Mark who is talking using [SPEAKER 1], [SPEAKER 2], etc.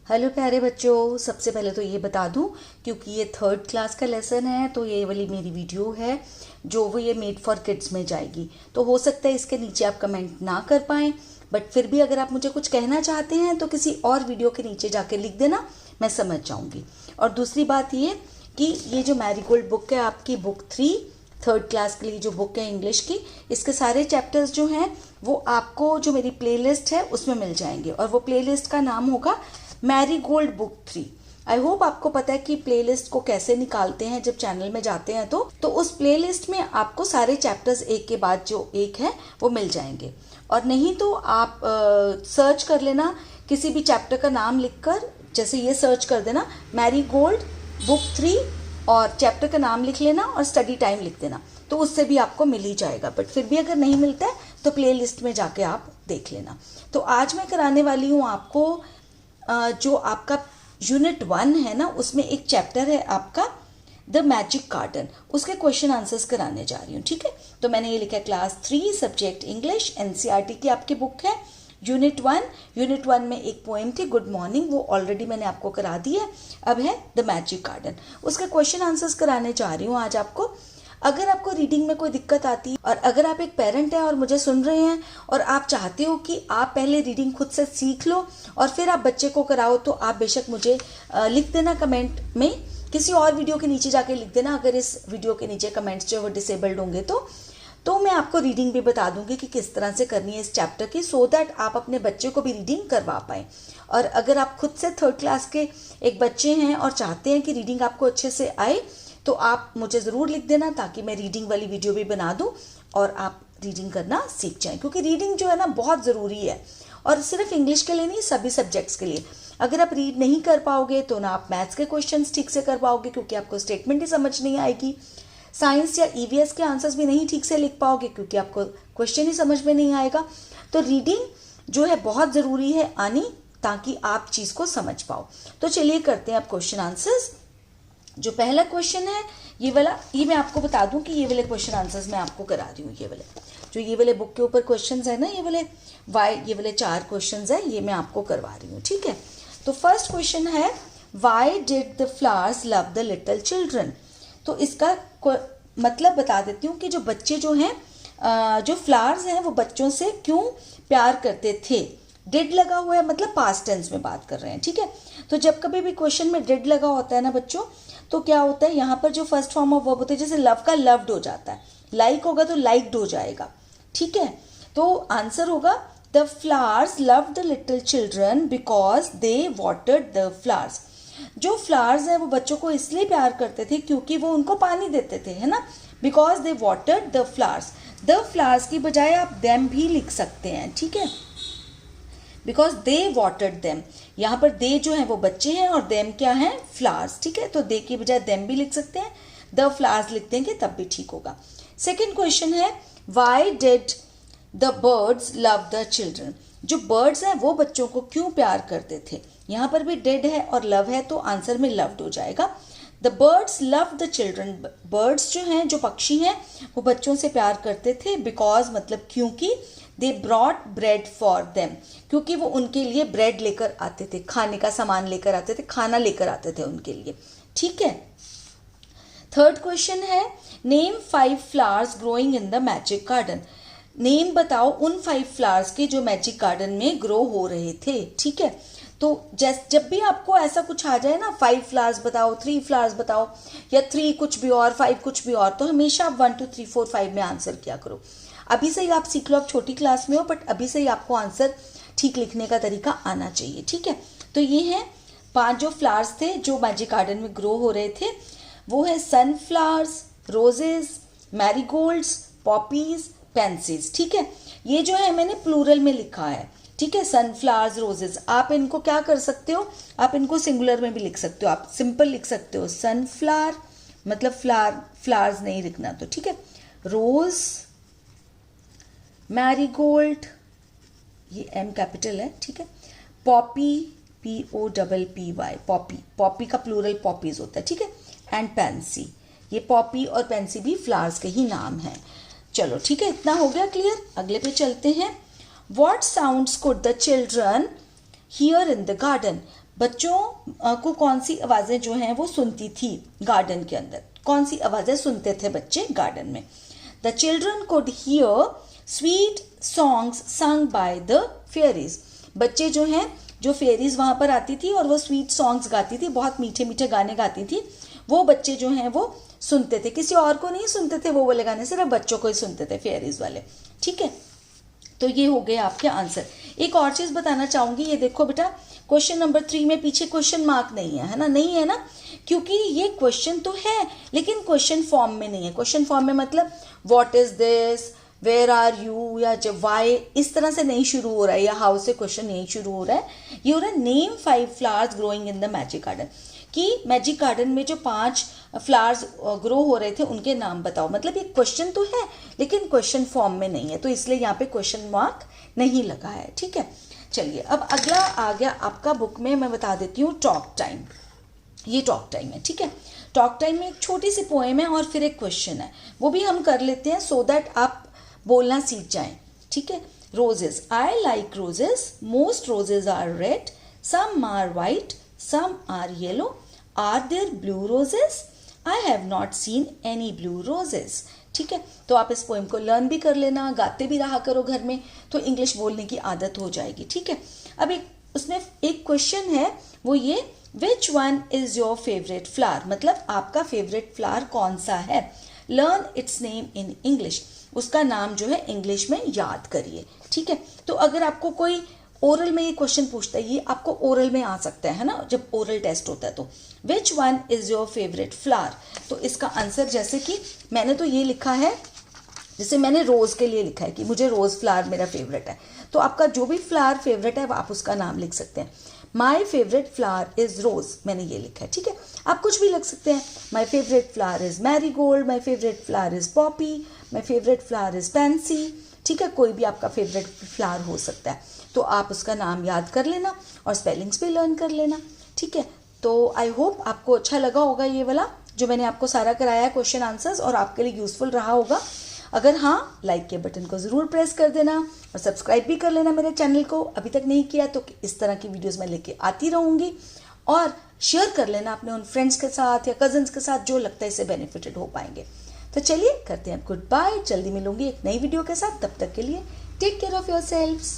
[SPEAKER 1] Hello प्यारे बच्चों, सबसे पहले तो ये बता दूं क्योंकि ये 3rd क्लास का लेसन है तो ये वाली मेरी वीडियो है जो वो ये मेड फॉर किड्स में जाएगी। तो हो सकता है इसके नीचे आप कमेंट ना कर पाएँ, बट फिर भी अगर आप मुझे कुछ कहना चाहते हैं तो किसी और वीडियो के नीचे जाके लिख देना, मैं समझ जाऊँगी। और दूसरी बात ये कि ये जो मैरीगोल्ड बुक है आपकी बुक 3 3rd क्लास के लिए जो बुक है इंग्लिश की, इसके सारे चैप्टर्स जो हैं वो आपको जो मेरी प्लेलिस्ट है उसमें मिल जाएंगे और वो प्लेलिस्ट का नाम होगा मैरीगोल्ड बुक 3। आई होप आपको पता है कि प्लेलिस्ट को कैसे निकालते हैं जब चैनल में जाते हैं तो उस प्लेलिस्ट में आपको सारे चैप्टर्स एक के बाद जो एक है वो मिल जाएंगे। और नहीं तो आप सर्च कर लेना किसी भी चैप्टर का नाम लिखकर, जैसे ये सर्च कर देना मैरीगोल्ड बुक 3 और चैप्टर का नाम लिख लेना और स्टडी टाइम लिख देना, तो उससे भी आपको मिल ही जाएगा। बट फिर भी अगर नहीं मिलता है तो प्लेलिस्ट में जाके आप देख लेना। तो आज मैं कराने वाली हूँ आपको जो आपका यूनिट 1 है ना, उसमें एक चैप्टर है आपका द मैजिक गार्डन, उसके क्वेश्चन आंसर्स कराने जा रही हूँ। ठीक है, तो मैंने ये लिखा है क्लास 3 सब्जेक्ट इंग्लिश, एनसीईआरटी की आपकी बुक है यूनिट 1 में एक पोएम थी गुड मॉर्निंग, वो ऑलरेडी मैंने आपको करा दी है। अब है द मैजिक गार्डन, उसके क्वेश्चन आंसर्स कराने जा रही हूँ आज आपको। अगर आपको रीडिंग में कोई दिक्कत आती है और अगर आप एक पेरेंट हैं और मुझे सुन रहे हैं और आप चाहते हो कि आप पहले रीडिंग खुद से सीख लो और फिर आप बच्चे को कराओ, तो आप बेशक मुझे लिख देना कमेंट में, किसी और वीडियो के नीचे जाके लिख देना। अगर इस वीडियो के नीचे कमेंट्स जो वो डिसेबल्ड होंगे तो मैं आपको रीडिंग भी बता दूंगी कि किस तरह से करनी है इस चैप्टर की, सो दैट आप अपने बच्चे को भी रीडिंग करवा पाएँ। और अगर आप खुद से 3rd क्लास के एक बच्चे हैं और चाहते हैं कि रीडिंग आपको अच्छे से आए तो आप मुझे ज़रूर लिख देना ताकि मैं रीडिंग वाली वीडियो भी बना दूं और आप रीडिंग करना सीख जाएं, क्योंकि रीडिंग जो है ना बहुत ज़रूरी है। और सिर्फ इंग्लिश के लिए नहीं, सभी सब्जेक्ट्स के लिए। अगर आप रीड नहीं कर पाओगे तो ना आप मैथ्स के क्वेश्चंस ठीक से कर पाओगे क्योंकि आपको स्टेटमेंट ही समझ नहीं आएगी। साइंस या ईवीएस के आंसर्स भी नहीं ठीक से लिख पाओगे क्योंकि आपको क्वेश्चन ही समझ में नहीं आएगा। तो रीडिंग जो है बहुत ज़रूरी है आनी, ताकि आप चीज़ को समझ पाओ। तो चलिए करते हैं आप क्वेश्चन आंसर्स। जो पहला क्वेश्चन है ये वाला, ये मैं आपको बता दूं कि ये वाले क्वेश्चन आंसर्स मैं आपको करा रही हूँ। ये वाले बुक के ऊपर क्वेश्चंस है ना, ये वाले 4 क्वेश्चंस है, ये मैं आपको करवा रही हूँ। ठीक है, तो फर्स्ट क्वेश्चन है why did the flowers love the little children. तो इसका मतलब बता देती हूँ कि जो बच्चे जो हैं, जो फ्लावर्स हैं वो बच्चों से क्यों प्यार करते थे। डिड लगा हुआ है मतलब पास्ट टेंस में बात कर रहे हैं। ठीक है, तो जब कभी भी क्वेश्चन में डिड लगा होता है ना बच्चों, तो क्या होता है यहाँ पर जो फर्स्ट फॉर्म ऑफ वर्ब होता है, जैसे लव का लव्ड हो जाता है, लाइक होगा तो लाइक्ड हो जाएगा। ठीक है, तो आंसर होगा the flowers love the little children because they watered the flowers. जो फ्लावर्स हैं वो बच्चों को इसलिए प्यार करते थे क्योंकि वो उनको पानी देते थे, है ना। Because they watered the flowers, the flowers की बजाय आप देम भी लिख सकते हैं। ठीक है, बिकॉज दे वाटर्ड देम, यहाँ पर दे जो है वो बच्चे हैं और देम क्या है, फ्लावर्स। ठीक है, तो दे की बजाय देम भी लिख सकते हैं, द फ्लावर्स लिख देंगे तब भी ठीक होगा। सेकेंड क्वेश्चन है why did the birds love the children. जो बर्ड्स हैं वो बच्चों को क्यों प्यार करते थे। यहाँ पर भी डिड है और लव है तो आंसर में लव्ड हो जाएगा। The birds love the children, birds जो हैं, जो पक्षी हैं वो बच्चों से प्यार करते थे। बिकॉज मतलब क्योंकि, they brought bread for them, क्योंकि वो उनके लिए ब्रेड लेकर आते थे, खाने का सामान लेकर आते थे, खाना लेकर आते थे उनके लिए। ठीक है, थर्ड क्वेश्चन है name 5 flowers growing in the magic garden. Name बताओ उन 5 फ्लावर्स के जो मैजिक गार्डन में ग्रो हो रहे थे। ठीक है, तो जब भी आपको ऐसा कुछ आ जाए ना, 5 फ्लावर्स बताओ, 3 फ्लावर्स बताओ, या 3 कुछ भी और 5 कुछ भी और, तो हमेशा आप 1 2 3 4 5 में आंसर किया करो। अभी से ही आप सीख लो, आप छोटी क्लास में हो बट अभी से ही आपको आंसर ठीक लिखने का तरीका आना चाहिए। ठीक है, तो ये हैं 5 जो फ्लावर्स थे जो मैजिक गार्डन में ग्रो हो रहे थे, वो है सनफ्लावर्स, रोजेस, मैरीगोल्ड्स, पॉपीज, पेंसीज। ठीक है, ये जो है मैंने प्लूरल में लिखा है। ठीक है, सनफ्लावर्स, रोजेस, आप इनको क्या कर सकते हो, आप इनको सिंगुलर में भी लिख सकते हो, आप सिंपल लिख सकते हो सनफ्लावर, मतलब फ्लावर्स नहीं लिखना तो। ठीक है, रोज, मैरीगोल्ड, ये एम कैपिटल है। ठीक है, पॉपी, POPPY, पॉपी का प्लूरल पॉपीज होता है। ठीक है, एंड पेंसी, ये पॉपी और पेंसी भी फ्लावर्स के ही नाम हैं। चलो ठीक है, इतना हो गया क्लियर। अगले पे चलते हैं। What sounds could the children hear in the garden? बच्चों को कौन सी आवाजें जो हैं वो सुनती थी गार्डन के अंदर, कौन सी आवाजें सुनते थे बच्चे गार्डन में? The children could hear sweet songs sung by the fairies. बच्चे जो हैं, जो फेयरीज वहां पर आती थी और वो स्वीट सॉन्ग्स गाती थी, बहुत मीठे मीठे गाने गाती थी, वो बच्चे जो हैं वो सुनते थे, किसी और को नहीं सुनते थे वो वाले गाने, सिर्फ बच्चों को ही सुनते थे फेयरीज वाले। ठीक है, तो ये हो गए आपके आंसर। एक और चीज बताना चाहूंगी, ये देखो बेटा क्वेश्चन नंबर 3 में पीछे क्वेश्चन मार्क नहीं है ना, नहीं है ना, क्योंकि ये क्वेश्चन तो है लेकिन क्वेश्चन फॉर्म में नहीं है। क्वेश्चन फॉर्म में मतलब what is this, where are you, या वाई, इस तरह से नहीं शुरू हो रहा है, या हाउ से क्वेश्चन नहीं शुरू हो रहा है। ये हो रहा है name 5 flowers growing in the magic garden, कि मैजिक गार्डन में जो 5 फ्लावर्स ग्रो हो रहे थे उनके नाम बताओ। मतलब ये क्वेश्चन तो है लेकिन क्वेश्चन फॉर्म में नहीं है, तो इसलिए यहाँ पे क्वेश्चन मार्क नहीं लगा है। ठीक है, चलिए अब अगला आ गया आपका बुक में, मैं बता देती हूँ टॉक टाइम। ये टॉक टाइम है। ठीक है, टॉक टाइम में एक छोटी सी पोएम है और फिर एक क्वेश्चन है, वो भी हम कर लेते हैं सो दैट आप बोलना सीख जाएं। ठीक है, roses, I like roses, most roses are red, some are white, some are yellow, are there blue roses? I have not seen any blue roses. ठीक है, तो आप इस पोएम को लर्न भी कर लेना, गाते भी रहा करो घर में, तो इंग्लिश बोलने की आदत हो जाएगी। ठीक है, अब उसमें एक क्वेश्चन है, वो ये which one is your favourite flower, मतलब आपका फेवरेट फ्लावर कौन सा है। Learn it's name in English, उसका नाम जो है इंग्लिश में याद करिए। ठीक है, तो अगर आपको कोई ओरल में ये क्वेश्चन पूछता है, ये आपको ओरल में आ सकता है ना, जब ओरल टेस्ट होता है, तो which one is your favourite flower, तो इसका आंसर जैसे कि मैंने तो ये लिखा है, जैसे मैंने रोज के लिए लिखा है कि मुझे रोज फ्लावर मेरा फेवरेट है, तो आपका जो भी फ्लावर फेवरेट है आप उसका नाम लिख सकते हैं। My favourite flower is rose, मैंने ये लिखा है। ठीक है, आप कुछ भी लिख सकते हैं, my favourite flower is Marie Gold, my favourite flower is Poppy, my favourite flower is pansy. ठीक है, कोई भी आपका फेवरेट फ्लावर हो सकता है, तो आप उसका नाम याद कर लेना और स्पेलिंग्स भी लर्न कर लेना। ठीक है, तो आई होप आपको अच्छा लगा होगा ये वाला जो मैंने आपको सारा कराया है क्वेश्चन आंसर्स, और आपके लिए यूजफुल रहा होगा। अगर हाँ, लाइक के बटन को ज़रूर प्रेस कर देना और सब्सक्राइब भी कर लेना मेरे चैनल को, अभी तक नहीं किया तो इस तरह की वीडियोस मैं लेके आती रहूँगी। और शेयर कर लेना अपने उन फ्रेंड्स के साथ या कजन्स के साथ जो लगता है इससे बेनिफिटेड हो पाएंगे। तो चलिए करते हैं गुड बाय, जल्दी मिलूंगी एक नई वीडियो के साथ, तब तक के लिए टेक केयर ऑफ योरसेल्व्स।